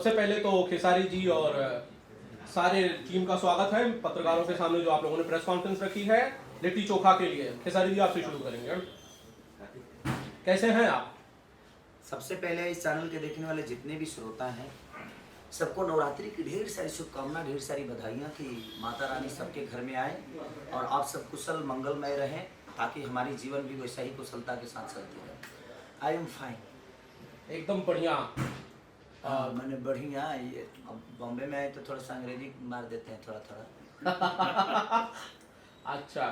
सबसे पहले तो खेसारी जी और सारे टीम का स्वागत है पत्रकारों के सामने जो आप लोगों ने प्रेस कॉन्फ्रेंस रखी है लिट्टी चोखा के लिए। खेसारी जी आपसे शुरू करेंगे, कैसे हैं आप? सबसे पहले इस चैनल के देखने वाले जितने भी श्रोता हैं सबको नवरात्रि की ढेर सारी शुभकामना, ढेर सारी बधाइयाँ कि माता रानी सबके घर में आए और आप सब कुशल मंगलमय रहें ताकि हमारी जीवन भी वैसा ही कुशलता के साथ चलती रहे। आई एम फाइन, एकदम बढ़िया। मैंने बढ़िया। ये अब बॉम्बे में आए तो थोड़ा सा अंग्रेजी मार देते हैं थोड़ा थोड़ा। अच्छा,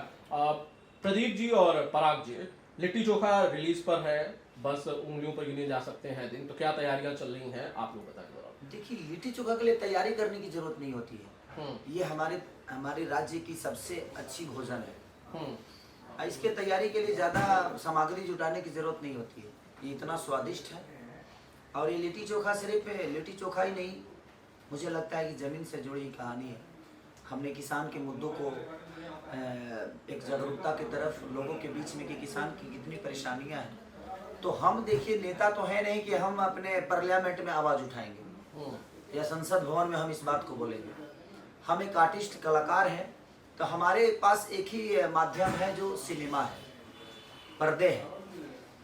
प्रदीप जी और पराग जी, लिट्टी चोखा रिलीज पर है, बस उंगलियों पर गिने जा सकते हैं दिन, तो क्या तैयारियां चल रही हैं आप लोग बताएं जरा। देखिए, लिट्टी चोखा के लिए तैयारी करने की जरूरत नहीं होती है। ये हमारे राज्य की सबसे अच्छी भोजन है। इसके तैयारी के लिए ज़्यादा सामग्री जुटाने की जरूरत नहीं होती है। ये इतना स्वादिष्ट है और ये लिट्टी चोखा सिर्फ लिट्टी चोखा ही नहीं, मुझे लगता है कि ज़मीन से जुड़ी कहानी है। हमने किसान के मुद्दों को एक जागरूकता की तरफ लोगों के बीच में कि किसान की कितनी परेशानियां हैं, तो हम देखिए नेता तो है नहीं कि हम अपने पार्लियामेंट में आवाज़ उठाएंगे या संसद भवन में हम इस बात को बोलेंगे। हम एक आर्टिस्ट कलाकार हैं, तो हमारे पास एक ही माध्यम है जो सिनेमा है, पर्दे हैं।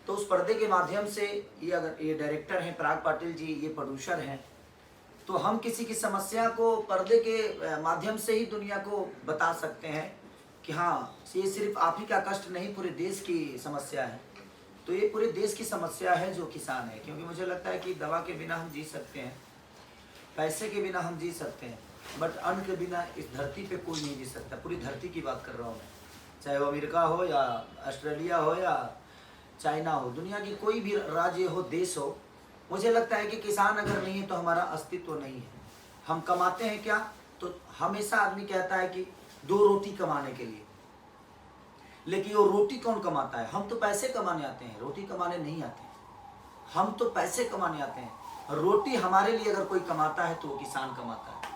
तो उस पर्दे के माध्यम से ये डायरेक्टर हैं पराग पाटिल जी, ये प्रोड्यूसर हैं, तो हम किसी की समस्या को पर्दे के माध्यम से ही दुनिया को बता सकते हैं कि हाँ, ये सिर्फ आप ही का कष्ट नहीं, पूरे देश की समस्या है। तो ये पूरे देश की समस्या है जो किसान है, क्योंकि मुझे लगता है कि दवा के बिना हम जी सकते हैं, पैसे के बिना हम जी सकते हैं, बट अन्न के बिना इस धरती पे कोई नहीं जी सकता। पूरी धरती की बात कर रहा हूँ मैं, चाहे वो अमेरिका हो या ऑस्ट्रेलिया हो या चाइना हो, दुनिया की कोई भी राज्य हो, देश हो, मुझे लगता है कि किसान अगर नहीं है तो हमारा अस्तित्व नहीं है। हम कमाते हैं क्या? तो हमेशा आदमी कहता है कि 2 रोटी कमाने के लिए, लेकिन वो रोटी कौन कमाता है? हम तो पैसे कमाने आते हैं, रोटी कमाने नहीं आते हैं। हम तो पैसे कमाने आते हैं, रोटी हमारे लिए अगर कोई कमाता है तो वो किसान कमाता है।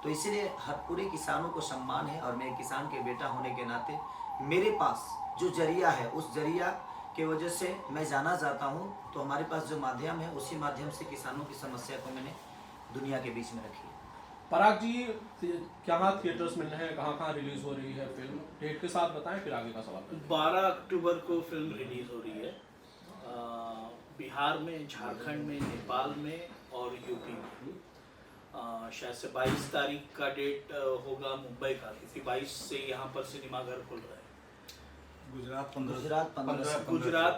तो इसीलिए हर पूरे किसानों को सम्मान है और मैं किसान के बेटा होने के नाते मेरे पास जो जरिया है, उस जरिया की वजह से मैं जाना चाहता हूँ। तो हमारे पास जो माध्यम है, उसी माध्यम से किसानों की समस्या को मैंने दुनिया के बीच में रखी है। पराग जी, कहाँ थिएटर्स मिल रहे हैं, कहाँ कहाँ रिलीज हो रही है फिल्म, डेट के साथ बताएं फिर आगे का सवाल। 12 अक्टूबर को फिल्म रिलीज हो रही है बिहार में, झारखंड में, नेपाल में और यूपी में। शायद से 22 तारीख का डेट होगा मुंबई का, क्योंकि 22 से यहाँ पर सिनेमा घर खुल रहा है। गुजरात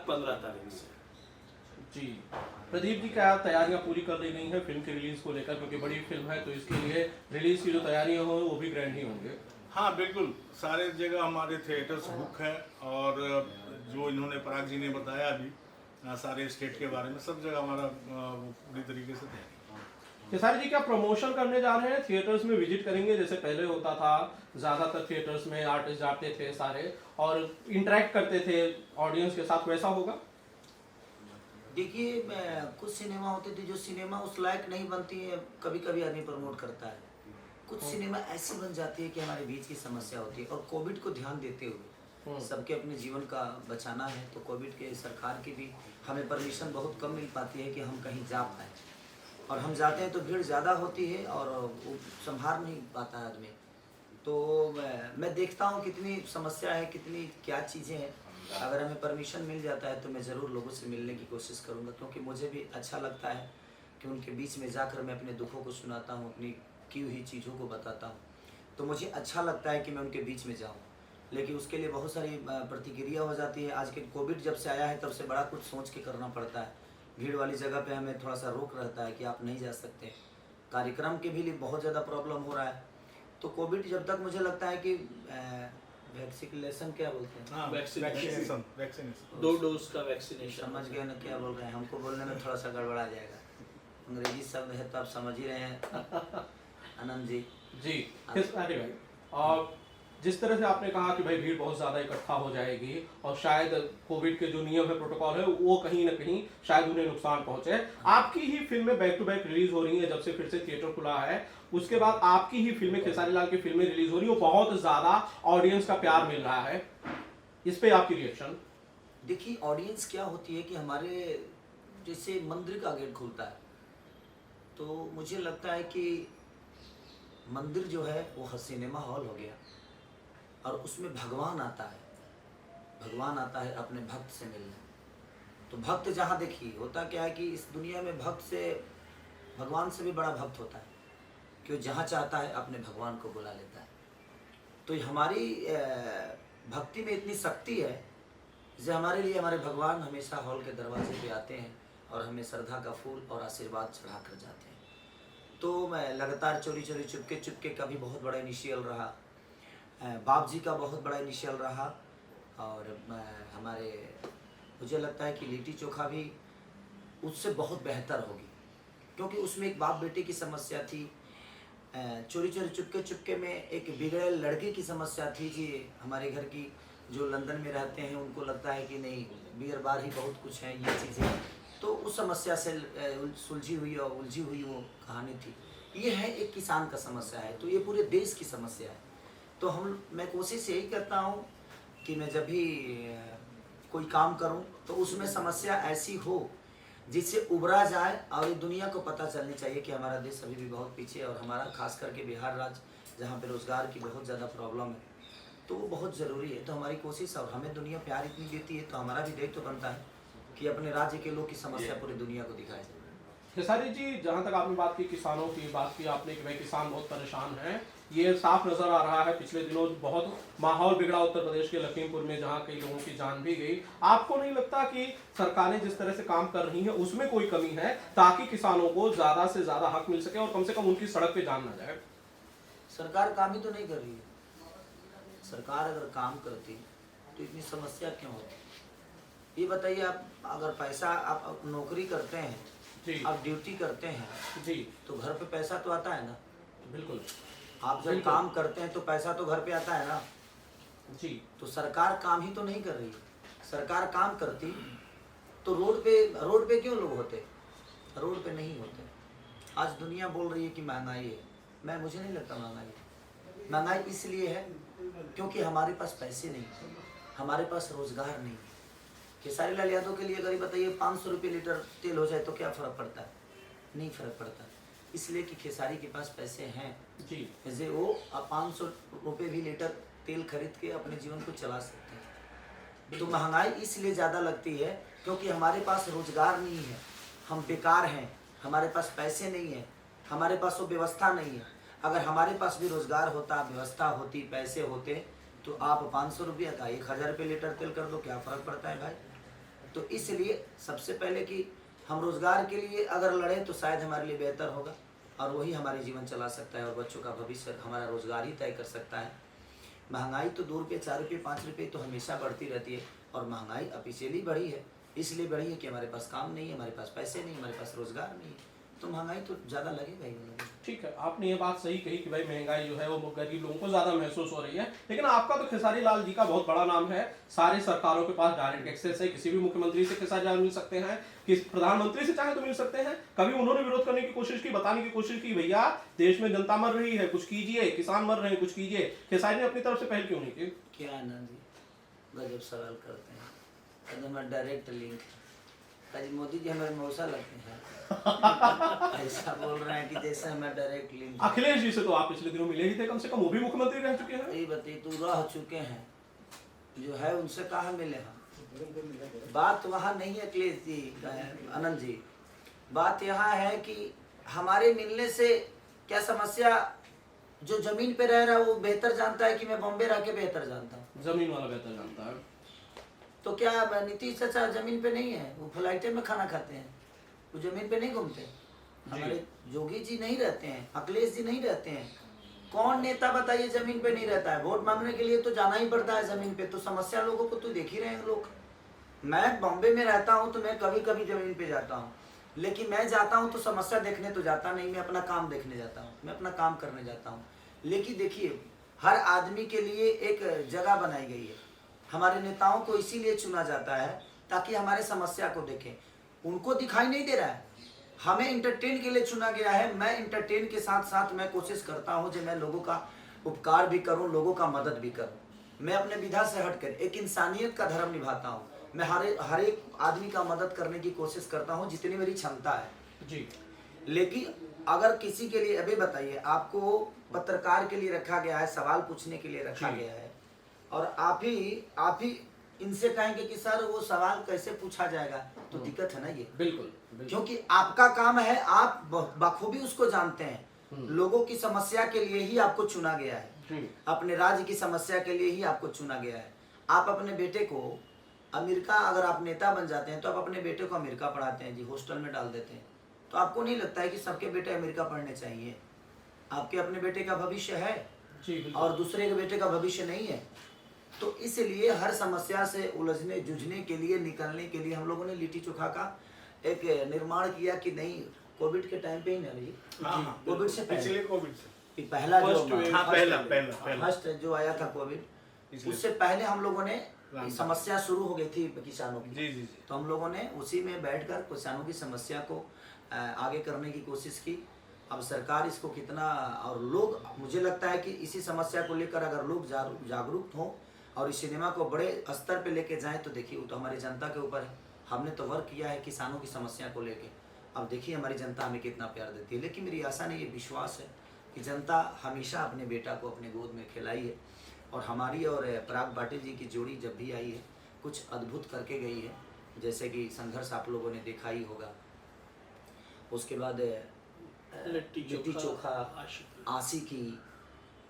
15 तारीख से। जी, प्रदीप जी, क्या तैयारियां पूरी कर ली गई हैं फिल्म की रिलीज को लेकर, क्योंकि बड़ी फिल्म है तो इसके लिए रिलीज की जो तैयारियां हो वो भी ग्रैंड ही होंगे। हाँ बिल्कुल, सारे जगह हमारे थिएटर्स बुक हैं और जो इन्होंने पराग जी ने बताया अभी सारे स्टेट के बारे में, सब जगह हमारा पूरी तरीके से तैयारी। खेसारी जी, क्या प्रमोशन करने जा रहे हैं, थिएटर्स में विजिट करेंगे जैसे पहले होता था? ज़्यादातर थिएटर्स में आर्टिस्ट जाते थे सारे और इंटरेक्ट करते थे ऑडियंस के साथ, वैसा होगा? देखिए, कुछ सिनेमा होते थे जो सिनेमा उस लायक नहीं बनती है, कभी कभी आदमी प्रमोट करता है। कुछ सिनेमा ऐसी बन जाती है कि हमारे बीच की समस्या होती है, और कोविड को ध्यान देते हुए सबके अपने जीवन का बचाना है, तो कोविड के सरकार की भी हमें परमिशन बहुत कम मिल पाती है कि हम कहीं जा पाए, और हम जाते हैं तो भीड़ ज़्यादा होती है और वो संभाल नहीं पाता है आदमी। तो मैं देखता हूँ कितनी समस्या है, कितनी क्या चीज़ें हैं। अगर हमें परमिशन मिल जाता है तो मैं ज़रूर लोगों से मिलने की कोशिश करूँगा, क्योंकि मुझे भी अच्छा लगता है कि उनके बीच में जाकर मैं अपने दुखों को सुनाता हूँ, अपनी की हुई चीज़ों को बताता हूँ। तो मुझे अच्छा लगता है कि मैं उनके बीच में जाऊँ, लेकिन उसके लिए बहुत सारी प्रतिक्रिया हो जाती है। आज के कोविड जब से आया है तब से बड़ा कुछ सोच के करना पड़ता है। भीड़ वाली जगह पे हमें थोड़ा सा रोक रहता है कि आप नहीं जा सकते। कार्यक्रम के भी लिए बहुत ज़्यादा प्रॉब्लम हो रहा है। तो कोविड जब तक, मुझे लगता है कि वैक्सीनेशन क्या बोलते हैं? हाँ, वैक्सीनेशन 2 डोज का वैक्सीनेशन। समझ गए ना क्या बोल रहे हैं? हमको बोलने में थोड़ा सा गड़बड़ा जाएगा, अंग्रेजी शब्द है तो आप समझ ही रहे हैं आनंद जी। जी, खेसारी भाई, और जिस तरह से आपने कहा कि भाई भीड़ बहुत ज़्यादा इकट्ठा हो जाएगी और शायद कोविड के जो नियम है, प्रोटोकॉल है, वो कहीं ना कहीं शायद उन्हें नुकसान पहुंचे। आपकी ही फिल्में बैक टू बैक रिलीज हो रही हैं जब से फिर से थिएटर खुला है, उसके बाद आपकी ही फिल्में, खेसारी लाल की फिल्में रिलीज हो रही है, बहुत ज़्यादा ऑडियंस का प्यार मिल रहा है, इस पर आपकी रिएक्शन? देखिए, ऑडियंस क्या होती है कि हमारे जैसे मंदिर का गेट खुलता है तो मुझे लगता है कि मंदिर जो है वो सिनेमा हॉल हो गया और उसमें भगवान आता है, भगवान आता है अपने भक्त से मिलने। तो भक्त जहाँ देखिए होता क्या है कि इस दुनिया में भक्त से भगवान से भी बड़ा भक्त होता है, कि वो जहाँ चाहता है अपने भगवान को बुला लेता है। तो हमारी भक्ति में इतनी शक्ति है जैसे हमारे लिए हमारे भगवान हमेशा हॉल के दरवाजे पे आते हैं और हमें श्रद्धा का फूल और आशीर्वाद चढ़ा कर जाते हैं। तो मैं लगातार चोरी चोरी चुपके चुपके का भी बहुत बड़ा इनिशियल रहा, बाप जी का बहुत बड़ा इनिशियल रहा, और हमारे मुझे लगता है कि लिट्टी चोखा भी उससे बहुत बेहतर होगी, क्योंकि उसमें एक बाप बेटे की समस्या थी, चोरी चोरी चुपके चुपके में एक बिगड़े लड़के की समस्या थी कि हमारे घर की जो लंदन में रहते हैं उनको लगता है कि नहीं बियर बार ही बहुत कुछ है ये चीज़ें, तो उस समस्या से सुलझी हुई और उलझी हुई वो कहानी थी। ये है एक किसान का समस्या है, तो ये पूरे देश की समस्या है। तो मैं कोशिश यही करता हूँ कि मैं जब भी कोई काम करूँ तो उसमें समस्या ऐसी हो जिससे उभरा जाए और ये दुनिया को पता चलनी चाहिए कि हमारा देश अभी भी बहुत पीछे है, और हमारा खास करके बिहार राज्य जहाँ पे रोज़गार की बहुत ज़्यादा प्रॉब्लम है, तो वो बहुत ज़रूरी है। तो हमारी कोशिश, और हमें दुनिया प्यार इतनी देती है तो हमारा भी दायित्व बनता है कि अपने राज्य के लोग की समस्या पूरी दुनिया को दिखाए जाए। खेसारी जी, जहाँ तक आपने बात की किसानों की, बात की आपने कि भाई किसान बहुत परेशान हैं, ये साफ नजर आ रहा है। पिछले दिनों बहुत माहौल बिगड़ा उत्तर प्रदेश के लखीमपुर में, जहाँ कई लोगों की जान भी गई। आपको नहीं लगता कि सरकारें जिस तरह से काम कर रही हैं उसमें कोई कमी है, ताकि किसानों को ज्यादा से ज्यादा हक मिल सके और कम से कम उनकी सड़क पे जान ना जाए? सरकार काम ही तो नहीं कर रही है। सरकार अगर काम करती तो इतनी समस्या क्यों होती? ये बताइए, आप अगर पैसा आप नौकरी करते हैं जी, आप ड्यूटी करते हैं जी, तो घर पे पैसा तो आता है ना। बिल्कुल। आप जब बिल्कुल। काम करते हैं तो पैसा तो घर पे आता है ना। जी, तो सरकार काम ही तो नहीं कर रही है। सरकार काम करती तो रोड पे क्यों लोग होते? रोड पे नहीं होते। आज दुनिया बोल रही है कि महंगाई है, मुझे नहीं लगता महंगाई है। महंगाई इसलिए है क्योंकि हमारे पास पैसे नहीं, हमारे पास रोजगार नहीं। खेसारी लाल यादव के लिए अगर ये बताइए 500 रुपये लीटर तेल हो जाए तो क्या फ़र्क पड़ता है? नहीं फ़र्क पड़ता, इसलिए कि खेसारी के पास पैसे हैं जी, जैसे वो 500 रुपये भी लीटर तेल खरीद के अपने जीवन को चला सकते हैं। तो महंगाई इसलिए ज़्यादा लगती है क्योंकि हमारे पास रोजगार नहीं है, हम बेकार हैं, हमारे पास पैसे नहीं है, हमारे पास वो व्यवस्था नहीं है। अगर हमारे पास भी रोजगार होता, व्यवस्था होती, पैसे होते, तो आप 500 रुपये का 1000 रुपये लीटर तेल कर दो, क्या फ़र्क पड़ता है भाई? तो इसलिए सबसे पहले कि हम रोजगार के लिए अगर लड़ें तो शायद हमारे लिए बेहतर होगा, और वही हमारे जीवन चला सकता है और बच्चों का भविष्य हमारा रोजगार ही तय कर सकता है। महंगाई तो 2 रुपये, 4 रुपये, 5 रुपये तो हमेशा बढ़ती रहती है, और महंगाई ऑफिशियली बढ़ी है, इसलिए बढ़ी है कि हमारे पास काम नहीं है, हमारे पास पैसे नहीं, हमारे पास रोजगार नहीं है, तो महंगाई तो ज़्यादा लगेगा ही लगेगा। ठीक है, आपने ये बात सही कही कि भाई महंगाई जो है वो गरीब लोगों को ज्यादा महसूस हो रही है। लेकिन आपका तो खेसारी लाल जी का बहुत बड़ा नाम है, सारे सरकारों के पास डायरेक्ट एक्सेस है, किसी भी मुख्यमंत्री से खेसारी लाल मिल सकते हैं, किस प्रधानमंत्री से चाहे तो मिल सकते हैं। कभी उन्होंने विरोध करने की कोशिश की, बताने की कोशिश की भैया देश में जनता मर रही है, कुछ कीजिए, किसान मर रहे हैं, कुछ कीजिए? खेसारी ने अपनी तरफ से पहल क्यों नहीं की? क्या है ना जी, गजब सवाल करते हैं, एकदम डायरेक्ट लिंक। मोदी जी हमारे मौसा लगते हैं ऐसा बोल रहे हैं कि जैसे हमें डायरेक्ट लिंक। अखिलेश जी से तो आप पिछले दिनों मिले ही थे, कम से कम वो भी मुख्यमंत्री रह चुके हैं। यही बताइए, तो रह चुके हैं, जो है उनसे कहाँ मिले हम? बात वहाँ नहीं है अखिलेश जी, आनंद जी, बात यहाँ है कि हमारे मिलने से क्या समस्या, जो जमीन पे रह रहा है वो बेहतर जानता है कि मैं बॉम्बे रह के बेहतर जानता हूँ। जमीन वाला बेहतर जानता है। तो क्या नीतीश चाचा जमीन पे नहीं है? वो फ्लाइटे में खाना खाते हैं, वो जमीन पे नहीं घूमते। हमारे योगी जी नहीं रहते हैं, अखिलेश जी नहीं रहते हैं। कौन नेता बताइए जमीन पे नहीं रहता है? वोट मांगने के लिए तो जाना ही पड़ता है जमीन पे। तो समस्या लोगों को तो देख ही रहे हैं लोग। मैं बॉम्बे में रहता हूँ तो मैं कभी कभी जमीन पे जाता हूँ, लेकिन मैं जाता हूँ तो समस्या देखने तो जाता नहीं, मैं अपना काम देखने जाता हूँ, मैं अपना काम करने जाता हूँ। लेकिन देखिए, हर आदमी के लिए एक जगह बनाई गई है। हमारे नेताओं को इसीलिए चुना जाता है ताकि हमारे समस्या को देखें। उनको दिखाई नहीं दे रहा है, हमें इंटरटेन के लिए चुना गया है। मैं इंटरटेन के साथ साथ मैं कोशिश करता हूँ कि मैं लोगों का उपकार भी करूँ, लोगों का मदद भी करूँ। मैं अपने विधा से हटकर एक इंसानियत का धर्म निभाता हूँ। मैं हर एक आदमी का मदद करने की कोशिश करता हूँ जितनी मेरी क्षमता है। जी, लेकिन अगर किसी के लिए, अभी बताइए, आपको पत्रकार के लिए रखा गया है, सवाल पूछने के लिए रखा गया है, और आप ही इनसे कहेंगे कि सर वो सवाल कैसे पूछा जाएगा, तो दिक्कत है ना ये। बिल्कुल। क्योंकि आपका काम है, आप बखूबी उसको जानते हैं, लोगों की समस्या के लिए ही आपको चुना गया है, अपने राज्य की समस्या के लिए ही आपको चुना गया है। आप अपने बेटे को अमेरिका, अगर आप नेता बन जाते हैं तो आप अपने बेटे को अमेरिका पढ़ाते हैं जी, हॉस्टल में डाल देते हैं, तो आपको नहीं लगता है कि सबके बेटे अमेरिका पढ़ने चाहिए? आपके अपने बेटे का भविष्य है जी, और दूसरे के बेटे का भविष्य नहीं है। तो इसलिए हर समस्या से उलझने जूझने के लिए, निकलने के लिए हम लोगों ने लिट्टी चोखा का एक निर्माण किया कि नहीं, कोविड के टाइम पे ही ना जी, कोविड से पिछले पहले, कोविड से कि पहला जो पहला फर्स्ट जो आया था कोविड, उससे पहले हम लोगों ने, समस्या शुरू हो गई थी किसानों की, जी जी जी। तो हम लोगों ने उसी में बैठकर किसानों की समस्या को आगे करने की कोशिश की। अब सरकार इसको कितना, और लोग, मुझे लगता है कि इसी समस्या को लेकर अगर लोग जागरूक हों और इस सिनेमा को बड़े स्तर पे लेके जाएं, तो देखिए वो तो हमारी जनता के ऊपर है। हमने तो वर्क किया है किसानों की समस्या को लेके, अब देखिए हमारी जनता हमें कितना प्यार देती है। लेकिन मेरी आशा नहीं, ये विश्वास है कि जनता हमेशा अपने बेटा को अपने गोद में खिलाई है, और हमारी और पराग पाटिल जी की जोड़ी जब भी आई है कुछ अद्भुत करके गई है। जैसे कि संघर्ष आप लोगों ने देखा ही होगा, उसके बाद लिट्टी चोखा, आशिकी,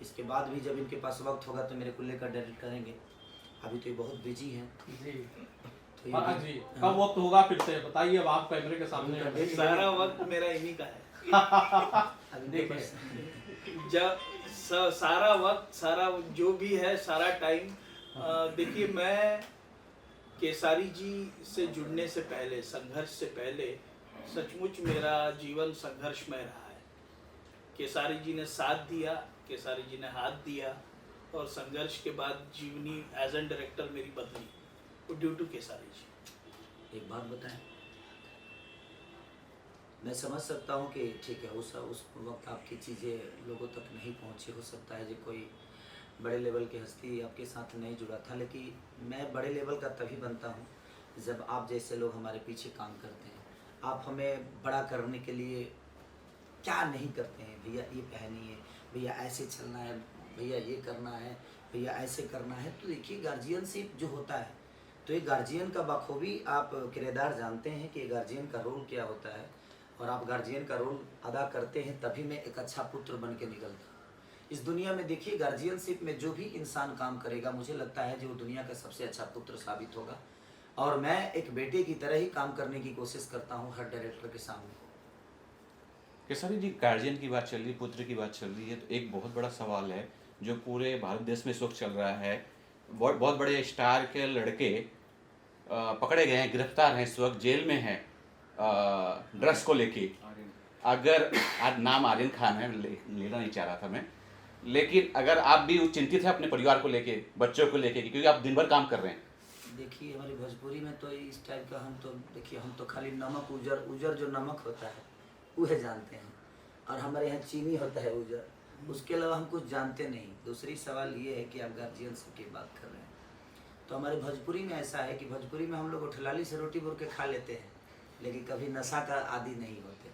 इसके बाद भी जब इनके पास वक्त होगा तो मेरे को लेकर डायरेक्ट करेंगे। अभी तो ये बहुत बिजी हैं जी तो ये जी, कब वक्त होगा फिर से बताइए। अब आप कैमरे के सामने हैं। सारा वक्त मेरा इन्हीं का है। अभी देखिए। बस जब सारा वक्त, सारा जो भी है, सारा टाइम, देखिए मैं केसारी जी से जुड़ने से पहले, संघर्ष से पहले, सचमुच मेरा जीवन संघर्षमय रहा है। केसारी जी ने साथ दिया, केसारी जी ने हाथ दिया, और संघर्ष के बाद जीवनी एज एन डायरेक्टर मेरी बदली, वो ड्यू टू केसारी जी। एक बात बताएं, मैं समझ सकता हूँ कि ठीक है उस वक्त आपकी चीज़ें लोगों तक नहीं पहुँची, हो सकता है जो कोई बड़े लेवल की हस्ती आपके साथ नहीं जुड़ा था, लेकिन मैं बड़े लेवल का तभी बनता हूँ जब आप जैसे लोग हमारे पीछे काम करते हैं। आप हमें बड़ा करने के लिए क्या नहीं करते हैं, भैया ये पहनिए, भैया ऐसे चलना है, भैया ये करना है, भैया ऐसे करना है। तो देखिए गार्जियनशिप जो होता है, तो ये गार्जियन का बखूबी आप किरदार जानते हैं कि गार्जियन का रोल क्या होता है, और आप गार्जियन का रोल अदा करते हैं तभी मैं एक अच्छा पुत्र बन के निकलता हूँ इस दुनिया में। देखिए गार्जियनशिप में जो भी इंसान काम करेगा, मुझे लगता है जो दुनिया का सबसे अच्छा पुत्र साबित होगा, और मैं एक बेटे की तरह ही काम करने की कोशिश करता हूँ हर डायरेक्टर के सामने। केसारी जी, गार्जियन की बात चल रही है, पुत्र की बात चल रही है, तो एक बहुत बड़ा सवाल है जो पूरे भारत देश में इस वक्त चल रहा है। बहुत बड़े स्टार के लड़के पकड़े गए हैं, गिरफ्तार हैं, इस वक्त जेल में हैं ड्रग्स को लेके। अगर आज नाम आर्यन खान है, लेना नहीं चाह रहा था मैं, लेकिन अगर आप भी चिंतित हैं अपने परिवार को लेके, बच्चों को लेके, क्योंकि आप दिन भर काम कर रहे हैं। देखिए हमारी भोजपुरी में तो इस टाइप का हम तो, देखिए हम तो खाली नमक, उजर जो नमक होता है वह जानते हैं, और हमारे यहाँ चीनी होता है उजर, उसके अलावा हम कुछ जानते नहीं। दूसरी सवाल ये है कि आप गार्जियनशिप की बात कर रहे हैं, तो हमारे भोजपुरी में ऐसा है कि भोजपुरी में हम लोग उठलाली से रोटी बोल के खा लेते हैं, लेकिन कभी नशा का आदी नहीं होते।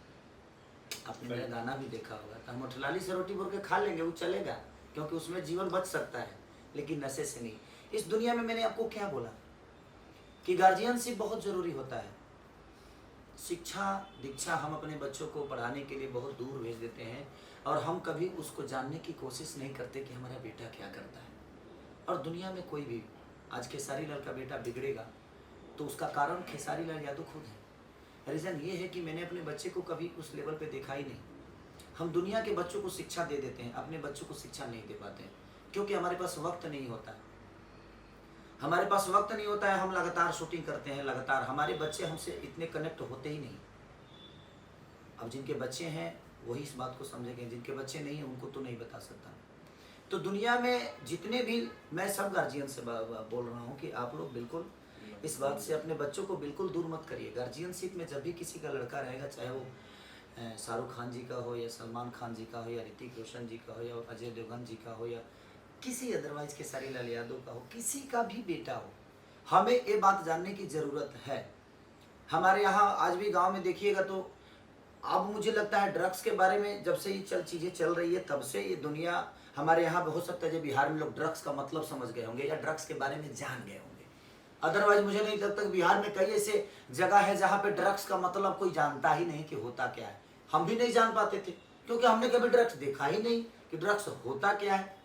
आपने मेरा गाना भी देखा होगा, तो हम उठलाली से रोटी बोल के खा लेंगे, वो चलेगा क्योंकि उसमें जीवन बच सकता है, लेकिन नशे से नहीं। इस दुनिया में मैंने आपको क्या बोला कि गार्जियनशिप बहुत ज़रूरी होता है। शिक्षा दीक्षा हम अपने बच्चों को पढ़ाने के लिए बहुत दूर भेज देते हैं, और हम कभी उसको जानने की कोशिश नहीं करते कि हमारा बेटा क्या करता है। और दुनिया में कोई भी, आज खेसारी लाल का बेटा बिगड़ेगा तो उसका कारण खेसारी लाल यादव खुद है। रीज़न ये है कि मैंने अपने बच्चे को कभी उस लेवल पे देखा ही नहीं। हम दुनिया के बच्चों को शिक्षा दे देते हैं, अपने बच्चों को शिक्षा नहीं दे पाते हैं, क्योंकि हमारे पास वक्त नहीं होता है। हमारे पास वक्त नहीं होता है, हम लगातार शूटिंग करते हैं, लगातार हमारे बच्चे हमसे इतने कनेक्ट होते ही नहीं। अब जिनके बच्चे हैं वही इस बात को समझेंगे, जिनके बच्चे नहीं हैं उनको तो नहीं बता सकता। तो दुनिया में जितने भी, मैं सब गार्जियन से बोल रहा हूँ कि आप लोग बिल्कुल इस बात से अपने बच्चों को बिल्कुल दूर मत करिए। गार्जियनशिप में जब भी किसी का लड़का रहेगा, चाहे वो शाहरुख खान जी का हो, या सलमान खान जी का हो, या ऋतिक रोशन जी का हो, या अजय देवगन जी का हो, या किसी अदरवाइज खेसारी लाल यादव का हो, किसी का भी बेटा हो, हमें ये बात जानने की ज़रूरत है। हमारे यहाँ आज भी गांव में देखिएगा तो अब मुझे लगता है ड्रग्स के बारे में जब से ये चीज़ें चल रही है तब से ये दुनिया हमारे यहाँ पे हो सकता है जो बिहार में लोग ड्रग्स का मतलब समझ गए होंगे या ड्रग्स के बारे में जान गए होंगे। अदरवाइज मुझे नहीं लगता कि बिहार में कई ऐसे जगह है जहाँ पे ड्रग्स का मतलब कोई जानता ही नहीं कि होता क्या है। हम भी नहीं जान पाते थे क्योंकि हमने कभी ड्रग्स देखा ही नहीं कि ड्रग्स होता क्या है।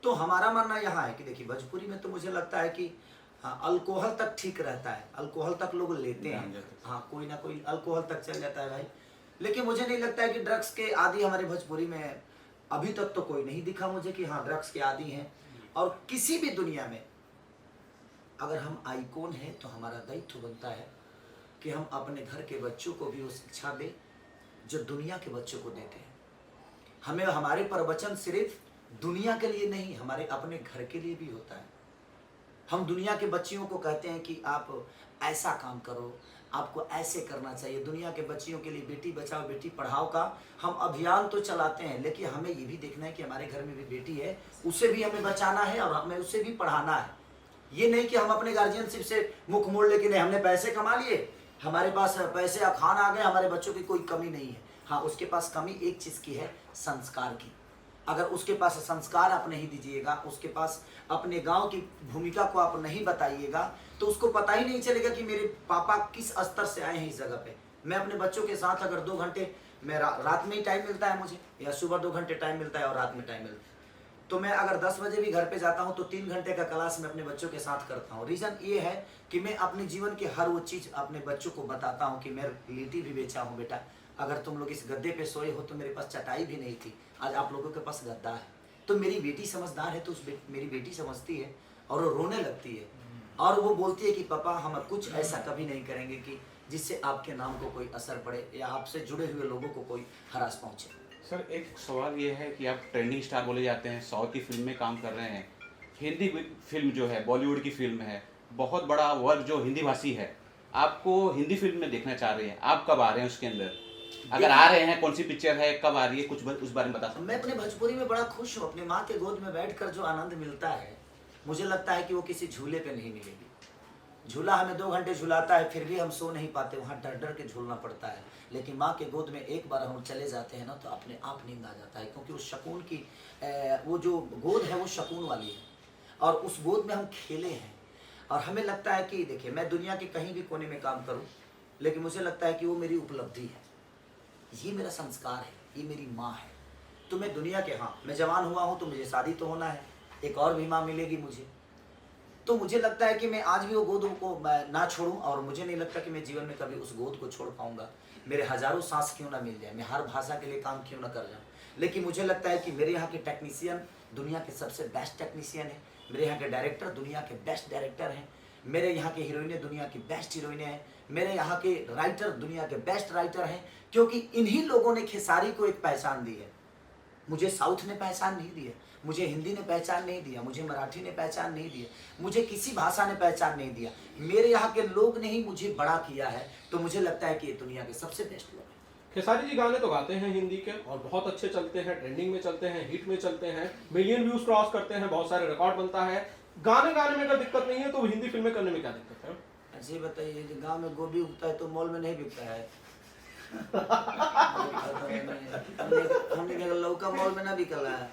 तो हमारा मानना यहाँ है कि देखिए भोजपुरी में तो मुझे लगता है कि हाँ अल्कोहल तक ठीक रहता है, अल्कोहल तक लोग लेते हैं, हाँ कोई ना कोई अल्कोहल तक चल जाता है भाई। लेकिन मुझे नहीं लगता है कि ड्रग्स के आदी हमारे भोजपुरी में अभी तक तो कोई नहीं दिखा मुझे कि हाँ ड्रग्स के आदी हैं। और किसी भी दुनिया में अगर हम आइकॉन हैं तो हमारा दायित्व बनता है कि हम अपने घर के बच्चों को भी वो शिक्षा दें जो दुनिया के बच्चों को देते हैं। हमें हमारे प्रवचन सिर्फ दुनिया के लिए नहीं, हमारे अपने घर के लिए भी होता है। हम दुनिया के बच्चियों को कहते हैं कि आप ऐसा काम करो, आपको ऐसे करना चाहिए। दुनिया के बच्चियों के लिए बेटी बचाओ बेटी पढ़ाओ का हम अभियान तो चलाते हैं, लेकिन हमें ये भी देखना है कि हमारे घर में भी बेटी है, उसे भी हमें बचाना है और हमें उसे भी पढ़ाना है। ये नहीं कि हम अपने गार्जियनशिप से मुख मोड़ ले कि नहीं हमने पैसे कमा लिए, हमारे पास पैसे खान आ गए, हमारे बच्चों की कोई कमी नहीं है। हाँ उसके पास कमी एक चीज़ की है, संस्कार की। अगर उसके पास संस्कार आप नहीं दीजिएगा, उसके पास अपने गांव की भूमिका को आप नहीं बताइएगा, तो उसको पता ही नहीं चलेगा कि मेरे पापा किस स्तर से आए हैं इस जगह पे। मैं अपने बच्चों के साथ अगर 2 घंटे मैं रात में ही टाइम मिलता है मुझे, या सुबह 2 घंटे टाइम मिलता है और रात में टाइम मिलता है, तो मैं अगर 10 बजे भी घर पे जाता हूँ तो 3 घंटे का क्लास मैं अपने बच्चों के साथ करता हूँ। रीज़न ये है कि मैं अपने जीवन के हर वो चीज़ अपने बच्चों को बताता हूँ कि मैं लिट्टी भी बेचा हूँ बेटा, अगर तुम लोग इस गद्दे पे सोए हो तो मेरे पास चटाई भी नहीं थी, आज आप लोगों के पास गद्दा है। तो मेरी बेटी समझदार है तो मेरी बेटी समझती है और वो रोने लगती है और वो बोलती है कि पापा हम कुछ ऐसा कभी नहीं करेंगे कि जिससे आपके नाम को कोई असर पड़े या आपसे जुड़े हुए लोगों को कोई हरास पहुँचे। सर एक सवाल ये है कि आप ट्रेंडिंग स्टार बोले जाते हैं, साउथ की फिल्म में काम कर रहे हैं, हिंदी फिल्म जो है बॉलीवुड की फिल्म है, बहुत बड़ा वर्ग जो हिंदी भाषी है आपको हिंदी फिल्म में देखना चाह रहे हैं, आप कब आ रहे हैं उसके अंदर? अगर आ रहे हैं कौन सी पिक्चर है, कब आ रही है, कुछ उस बारे में बता सकते? मैं अपने भोजपुरी में बड़ा खुश हूँ। अपनी माँ के गोद में बैठकर जो आनंद मिलता है मुझे लगता है कि वो किसी झूले पे नहीं मिलेगी। झूला हमें 2 घंटे झुलाता है फिर भी हम सो नहीं पाते, वहाँ डर डर के झूलना पड़ता है। लेकिन माँ के गोद में एक बार हम चले जाते हैं ना तो अपने आप नींद आ जाता है, क्योंकि उस सुकून की वो जो गोद है वो सुकून वाली है और उस गोद में हम खेले हैं। और हमें लगता है कि देखिए मैं दुनिया के कहीं भी कोने में काम करूँ, लेकिन मुझे लगता है कि वो मेरी उपलब्धि है, ये मेरा संस्कार है, ये मेरी माँ है। तो मैं दुनिया के, हाँ मैं जवान हुआ हूँ तो मुझे शादी तो होना है, एक और भी माँ मिलेगी मुझे। तो मुझे लगता है कि मैं आज भी वो गोद को ना छोड़ूं और मुझे नहीं लगता कि मैं जीवन में कभी उस गोद को छोड़ पाऊंगा। मेरे हजारों सांस क्यों ना मिल जाए, मैं हर भाषा के लिए काम क्यों ना कर जाऊं, लेकिन मुझे लगता है कि मेरे यहाँ के टेक्नीशियन दुनिया के सबसे बेस्ट टेक्नीशियन है, मेरे यहाँ के डायरेक्टर दुनिया के बेस्ट डायरेक्टर हैं, मेरे यहाँ के हीरोइनें दुनिया की बेस्ट हीरोइनें हैं, मेरे यहाँ के राइटर दुनिया के बेस्ट राइटर हैं, क्योंकि इन्हीं लोगों ने खेसारी को एक पहचान दी है। मुझे साउथ ने पहचान नहीं दी है, मुझे हिंदी ने पहचान नहीं दिया, मुझे मराठी ने पहचान नहीं दिया, मुझे किसी भाषा ने पहचान नहीं दिया, मेरे यहाँ के लोग ने ही मुझे बड़ा किया है। तो मुझे लगता है कि ये दुनिया के सबसे बेस्ट लोग हैं। खेसारी जी गाने तो गाते हैं हिंदी के और बहुत अच्छे चलते हैं, ट्रेंडिंग में चलते हैं, हिट में चलते हैं, मिलियन व्यूज क्रॉस करते हैं, बहुत सारे रिकॉर्ड बनता है। गाने में अगर दिक्कत नहीं है तो हिंदी फिल्में करने में क्या दिक्कत है? ऐसे ही बताइए, गाँव में गोभी उगता है तो मॉल में नहीं बिकता है। हमने लौका मॉल में ना बिकला है।